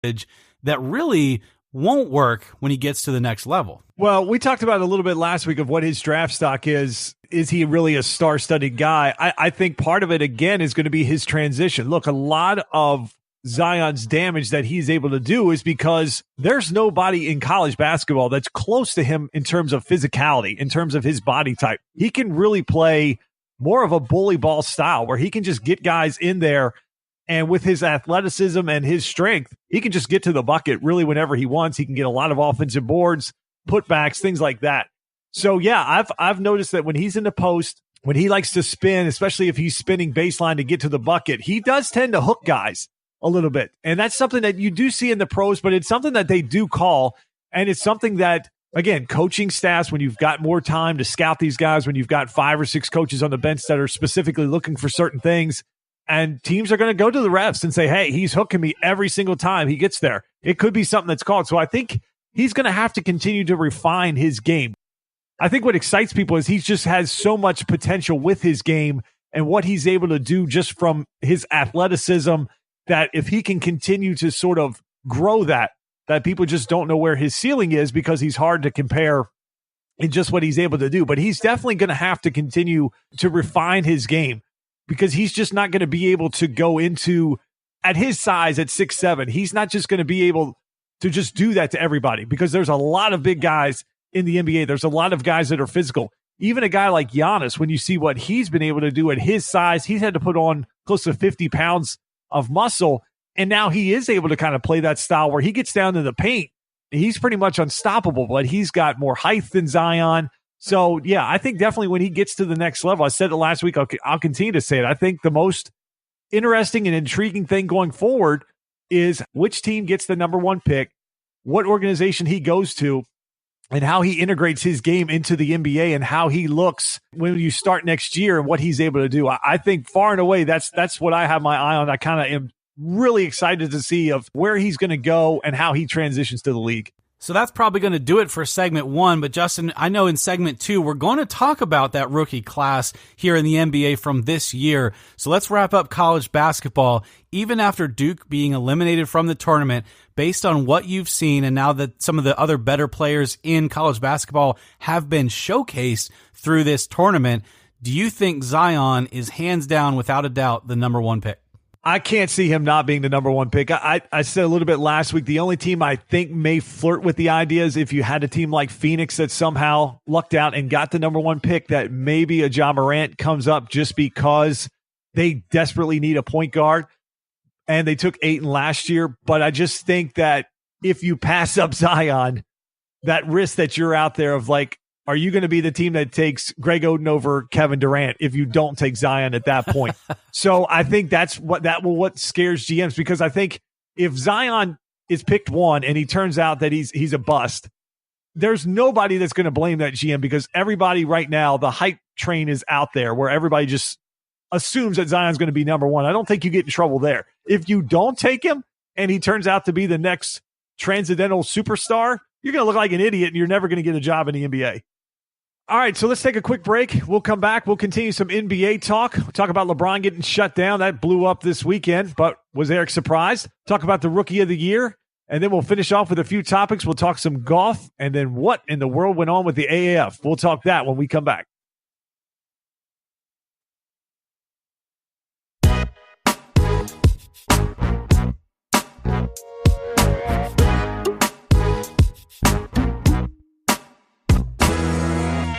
that really won't work when he gets to the next level. Well, we talked about a little bit last week of what his draft stock is. Is he really a star-studded guy? I think part of it, again, is going to be his transition. Look, a lot of Zion's damage that he's able to do is because there's nobody in college basketball that's close to him in terms of physicality, in terms of his body type. He can really play more of a bully ball style where he can just get guys in there, and with his athleticism and his strength, he can just get to the bucket really whenever he wants. He can get a lot of offensive boards, putbacks, things like that. So, yeah, I've noticed that when he's in the post, when he likes to spin, especially if he's spinning baseline to get to the bucket, he does tend to hook guys a little bit. And that's something that you do see in the pros, but it's something that they do call. And it's something that, again, coaching staffs, when you've got more time to scout these guys, when you've got 5 or 6 coaches on the bench that are specifically looking for certain things, and teams are going to go to the refs and say, hey, he's hooking me every single time he gets there. It could be something that's called. So I think he's going to have to continue to refine his game. I think what excites people is he just has so much potential with his game and what he's able to do just from his athleticism, that if he can continue to sort of grow that people just don't know where his ceiling is because he's hard to compare in just what he's able to do. But he's definitely going to have to continue to refine his game because he's just not going to be able to go into, at his size at 6'7", he's not just going to be able to just do that to everybody because there's a lot of big guys in the NBA. There's a lot of guys that are physical. Even a guy like Giannis, when you see what he's been able to do at his size, he's had to put on close to 50 pounds of muscle, and now he is able to kind of play that style where he gets down to the paint. He's pretty much unstoppable, but he's got more height than Zion. So, yeah, I think definitely when he gets to the next level, I said it last week, I'll continue to say it. I think the most interesting and intriguing thing going forward is which team gets the number 1 pick, what organization he goes to, and how he integrates his game into the NBA and how he looks when you start next year and what he's able to do. I think far and away, that's what I have my eye on. I kind of am really excited to see of where he's going to go and how he transitions to the league. So that's probably going to do it for segment 1. But Justin, I know in segment 2, we're going to talk about that rookie class here in the NBA from this year. So let's wrap up college basketball. Even after Duke being eliminated from the tournament, based on what you've seen and now that some of the other better players in college basketball have been showcased through this tournament, do you think Zion is hands down, without a doubt, the number 1 pick? I can't see him not being the number 1 pick. I said a little bit last week, the only team I think may flirt with the idea is if you had a team like Phoenix that somehow lucked out and got the number 1 pick, that maybe a Ja Morant comes up just because they desperately need a point guard. And they took Ayton last year. But I just think that if you pass up Zion, that risk that you're out there of like, are you going to be the team that takes Greg Oden over Kevin Durant if you don't take Zion at that point? So I think that's what scares GMs, because I think if Zion is picked 1 and he turns out that he's a bust, there's nobody that's going to blame that GM, because everybody right now, the hype train is out there where everybody just assumes that Zion's going to be number 1. I don't think you get in trouble there. If you don't take him and he turns out to be the next transcendental superstar, you're going to look like an idiot and you're never going to get a job in the NBA. All right, so let's take a quick break. We'll come back. We'll continue some NBA talk. We'll talk about LeBron getting shut down. That blew up this weekend, but was Eric surprised? Talk about the Rookie of the Year, and then we'll finish off with a few topics. We'll talk some golf, and then what in the world went on with the AAF. We'll talk that when we come back.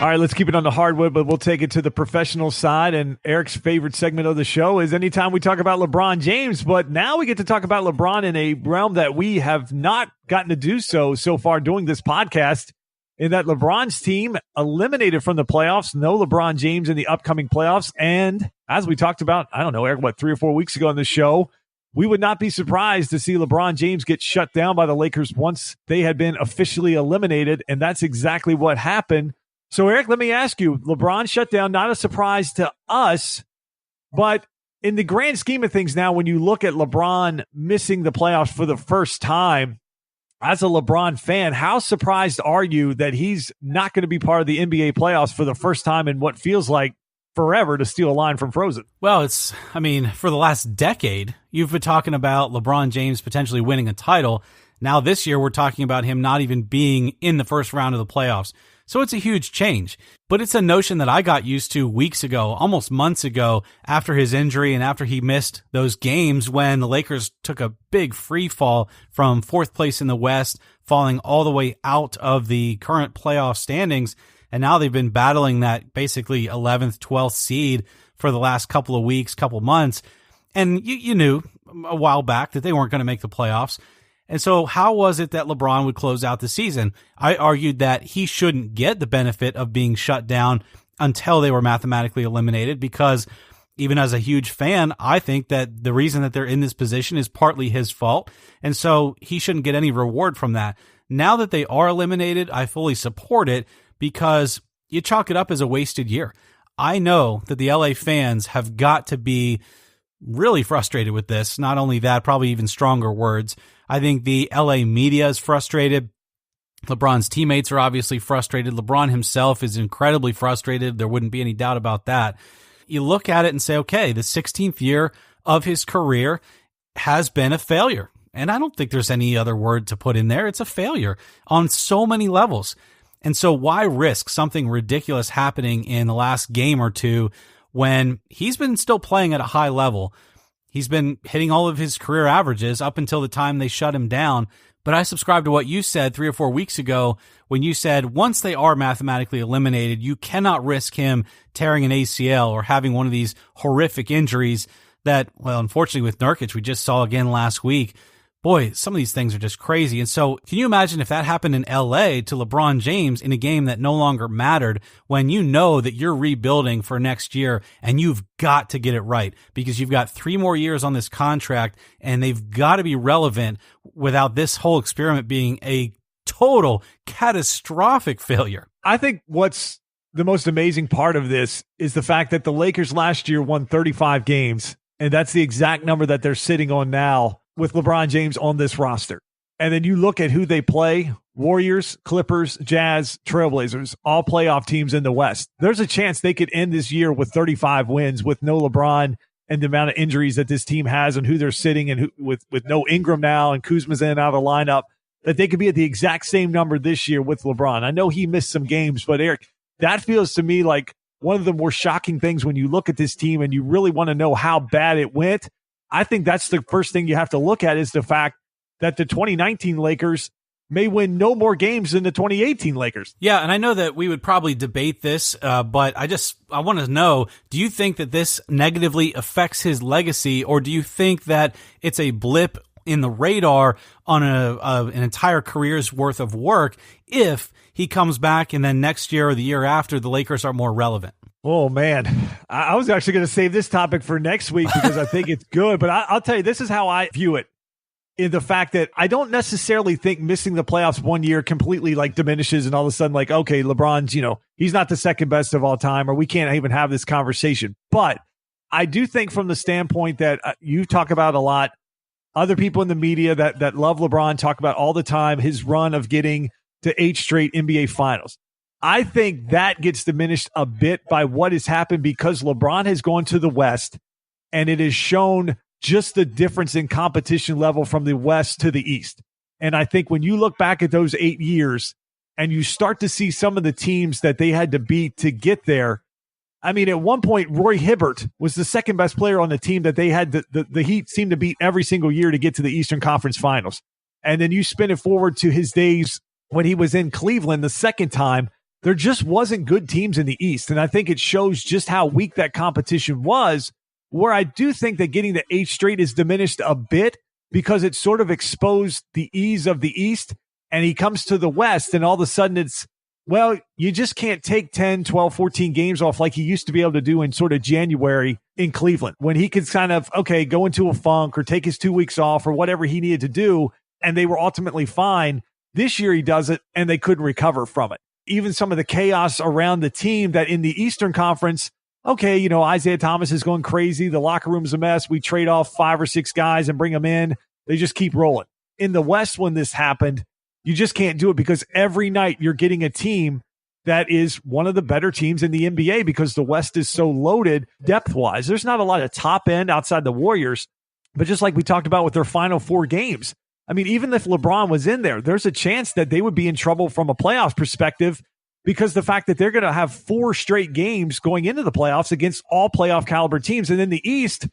All right, let's keep it on the hardwood, but we'll take it to the professional side. And Eric's favorite segment of the show is anytime we talk about LeBron James. But now we get to talk about LeBron in a realm that we have not gotten to do so far doing this podcast, in that LeBron's team eliminated from the playoffs. No LeBron James in the upcoming playoffs. And as we talked about, I don't know, Eric, 3 or 4 weeks ago on the show, we would not be surprised to see LeBron James get shut down by the Lakers once they had been officially eliminated. And that's exactly what happened. So, Eric, let me ask you, LeBron shut down, not a surprise to us, but in the grand scheme of things now, when you look at LeBron missing the playoffs for the first time, as a LeBron fan, how surprised are you that he's not going to be part of the NBA playoffs for the first time in what feels like forever, to steal a line from Frozen. Well, for the last decade, you've been talking about LeBron James potentially winning a title. Now this year, we're talking about him not even being in the first round of the playoffs. So it's a huge change. But it's a notion that I got used to weeks ago, almost months ago, after his injury and after he missed those games when the Lakers took a big free fall from fourth place in the West, falling all the way out of the current playoff standings. And now they've been battling that basically 11th, 12th seed for the last couple of weeks, couple months. And you knew a while back that they weren't going to make the playoffs. And so how was it that LeBron would close out the season? I argued that he shouldn't get the benefit of being shut down until they were mathematically eliminated, because even as a huge fan, I think that the reason that they're in this position is partly his fault. And so he shouldn't get any reward from that. Now that they are eliminated, I fully support it, because you chalk it up as a wasted year. I know that the LA fans have got to be really frustrated with this. Not only that, probably even stronger words. I think the LA media is frustrated. LeBron's teammates are obviously frustrated. LeBron himself is incredibly frustrated. There wouldn't be any doubt about that. You look at it and say, okay, the 16th year of his career has been a failure. And I don't think there's any other word to put in there. It's a failure on so many levels. And so why risk something ridiculous happening in the last game or two when he's been still playing at a high level? He's been hitting all of his career averages up until the time they shut him down. But I subscribe to what you said 3 or 4 weeks ago when you said once they are mathematically eliminated, you cannot risk him tearing an ACL or having one of these horrific injuries that, well, unfortunately with Nurkic, we just saw again last week. Boy, some of these things are just crazy. And so can you imagine if that happened in LA to LeBron James in a game that no longer mattered, when you know that you're rebuilding for next year and you've got to get it right because you've got 3 more years on this contract and they've got to be relevant without this whole experiment being a total catastrophic failure? I think what's the most amazing part of this is the fact that the Lakers last year won 35 games, and that's the exact number that they're sitting on now with LeBron James on this roster. And then you look at who they play: Warriors, Clippers, Jazz, Trailblazers, all playoff teams in the West. There's a chance they could end this year with 35 wins with no LeBron and the amount of injuries that this team has and who they're sitting and with no Ingram now and Kuzma's in and out of the lineup, that they could be at the exact same number this year with LeBron. I know he missed some games, but Eric, that feels to me like one of the more shocking things when you look at this team and you really want to know how bad it went. I think that's the first thing you have to look at, is the fact that the 2019 Lakers may win no more games than the 2018 Lakers. Yeah, and I know that we would probably debate this, but I want to know, do you think that this negatively affects his legacy, or do you think that it's a blip in the radar on an entire career's worth of work if he comes back and then next year or the year after the Lakers are more relevant? Oh, man. I was actually going to save this topic for next week because I think it's good. But I'll tell you, this is how I view it, in the fact that I don't necessarily think missing the playoffs 1 year completely diminishes and all of a sudden okay, LeBron's, he's not the second best of all time, or we can't even have this conversation. But I do think from the standpoint that you talk about a lot, other people in the media that love LeBron talk about all the time, his run of getting to 8 straight NBA finals. I think that gets diminished a bit by what has happened because LeBron has gone to the West, and it has shown just the difference in competition level from the West to the East. And I think when you look back at those 8 years and you start to see some of the teams that they had to beat to get there, I mean, at one point, Roy Hibbert was the second best player on the team that they had. The Heat seemed to beat every single year to get to the Eastern Conference Finals. And then you spin it forward to his days when he was in Cleveland the second time. There just wasn't good teams in the East. And I think it shows just how weak that competition was, where I do think that getting to 8 straight is diminished a bit because it sort of exposed the ease of the East. And he comes to the West and all of a sudden it's, well, you just can't take 10, 12, 14 games off like he used to be able to do in sort of January in Cleveland, when he could kind of, go into a funk or take his 2 weeks off or whatever he needed to do. And they were ultimately fine. This year he does it and they couldn't recover from it. Even some of the chaos around the team that in the Eastern Conference, Isaiah Thomas is going crazy. The locker room's a mess. We trade off 5 or 6 guys and bring them in. They just keep rolling. In the West, when this happened, you just can't do it because every night you're getting a team that is one of the better teams in the NBA because the West is so loaded depth-wise. There's not a lot of top end outside the Warriors, but just like we talked about with their final 4 games, I mean, even if LeBron was in there, there's a chance that they would be in trouble from a playoffs perspective because the fact that they're going to have 4 straight games going into the playoffs against all playoff caliber teams. And in the East,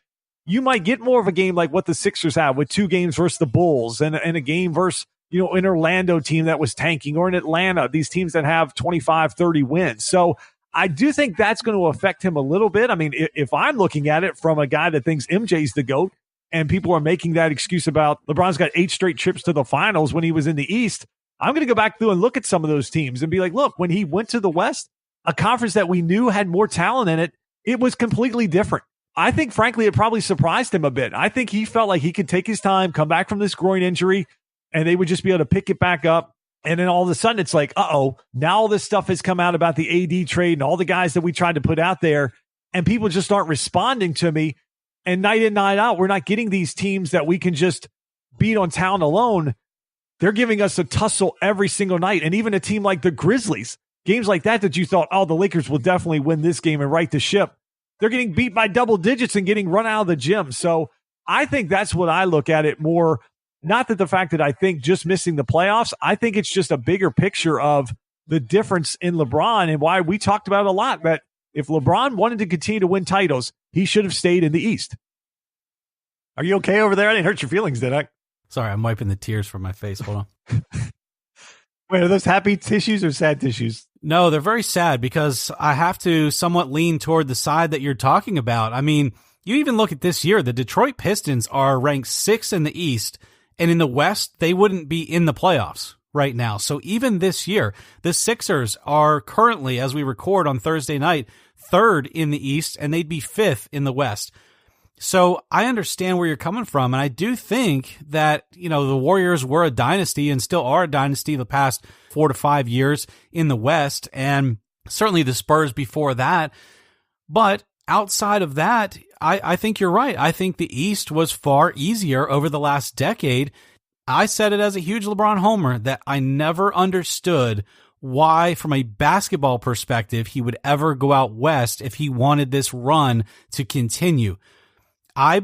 you might get more of a game like what the Sixers have with 2 games versus the Bulls and a game versus, an Orlando team that was tanking, or in Atlanta, these teams that have 25, 30 wins. So I do think that's going to affect him a little bit. I mean, if I'm looking at it from a guy that thinks MJ's the GOAT and people are making that excuse about LeBron's got 8 straight trips to the finals when he was in the East, I'm going to go back through and look at some of those teams and be like, look, when he went to the West, a conference that we knew had more talent in it, it was completely different. I think, frankly, it probably surprised him a bit. I think he felt like he could take his time, come back from this groin injury, and they would just be able to pick it back up. And then all of a sudden it's like, now all this stuff has come out about the AD trade and all the guys that we tried to put out there, and people just aren't responding to me. And night in, night out, we're not getting these teams that we can just beat on talent alone. They're giving us a tussle every single night. And even a team like the Grizzlies, games like that you thought, the Lakers will definitely win this game and right the ship. They're getting beat by double digits and getting run out of the gym. So I think that's what I look at it more. Not that the fact that I think just missing the playoffs, I think it's just a bigger picture of the difference in LeBron and why we talked about it a lot, that if LeBron wanted to continue to win titles, he should have stayed in the East. Are you okay over there? I didn't hurt your feelings, did I? Sorry, I'm wiping the tears from my face. Hold on. Wait, are those happy tissues or sad tissues? No, they're very sad because I have to somewhat lean toward the side that you're talking about. I mean, you even look at this year, the Detroit Pistons are ranked 6th in the East, and in the West, they wouldn't be in the playoffs right now. So even this year, the Sixers are currently, as we record on Thursday night, 3rd in the East, and they'd be 5th in the West. So I understand where you're coming from, and I do think that, the Warriors were a dynasty and still are a dynasty the past 4 to 5 years in the West, and certainly the Spurs before that. But outside of that, I think you're right. I think the East was far easier over the last decade. I said it as a huge LeBron homer that I never understood why, from a basketball perspective, he would ever go out west if he wanted this run to continue. I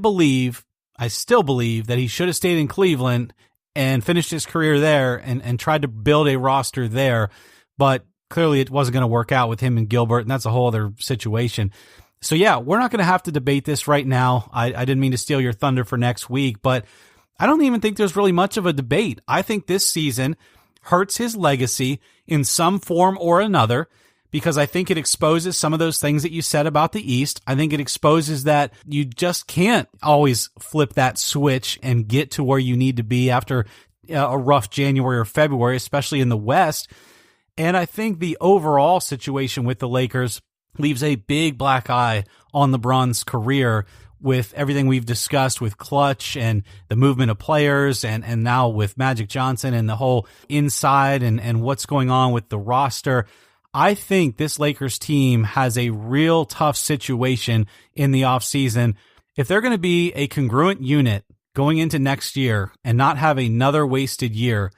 still believe that he should have stayed in Cleveland and finished his career there and tried to build a roster there. But clearly it wasn't going to work out with him and Gilbert, and that's a whole other situation. So yeah, we're not going to have to debate this right now. I didn't mean to steal your thunder for next week, but I don't even think there's really much of a debate. I think this season hurts his legacy in some form or another, because I think it exposes some of those things that you said about the East. I think it exposes that you just can't always flip that switch and get to where you need to be after a rough January or February, especially in the West. And I think the overall situation with the Lakers leaves a big black eye on LeBron's career with everything we've discussed with Clutch and the movement of players and now with Magic Johnson and the whole inside and what's going on with the roster. I think this Lakers team has a real tough situation in the offseason. If they're going to be a congruent unit going into next year and not have another wasted year,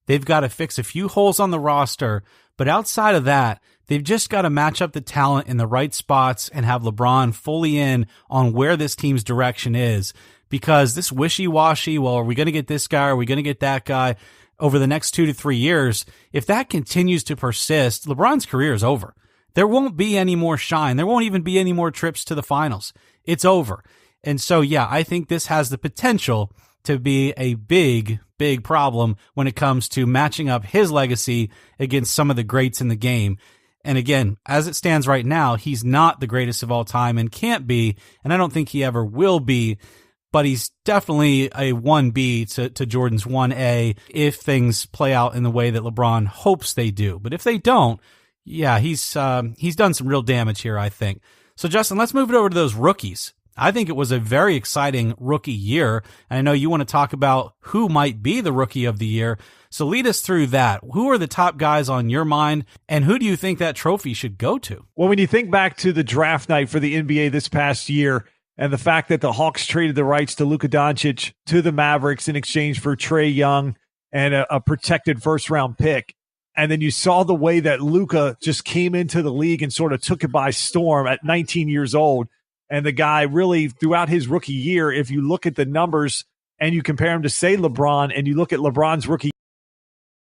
they've got to fix a few holes on the roster. But outside of that, they've just got to match up the talent in the right spots and have LeBron fully in on where this team's direction is. Because this wishy-washy, well, are we going to get this guy? Are we going to get that guy? Over the next 2 to 3 years, if that continues to persist, LeBron's career is over. There won't be any more shine. There won't even be any more trips to the finals. It's over. And so, yeah, I think this has the potential to be a big, big problem when it comes to matching up his legacy against some of the greats in the game. And again, as it stands right now, he's not the greatest of all time and can't be, and I don't think he ever will be. But he's definitely a 1B to Jordan's 1A if things play out in the way that LeBron hopes they do. But if they don't, yeah, he's done some real damage here, I think. So, Justin, let's move it over to those rookies. I think it was a very exciting rookie year. And I know you want to talk about who might be the rookie of the year. So lead us through that. Who are the top guys on your mind, and who do you think that trophy should go to? Well, when you think back to the draft night for the NBA this past year, and the fact that the Hawks traded the rights to Luka Doncic to the Mavericks in exchange for Trae Young and a protected first-round pick, And then you saw the way that Luka just came into the league and sort of took it by storm at 19 years old. And the guy really, throughout his rookie year, if you look at the numbers and you compare him to, say, LeBron, and you look at LeBron's rookie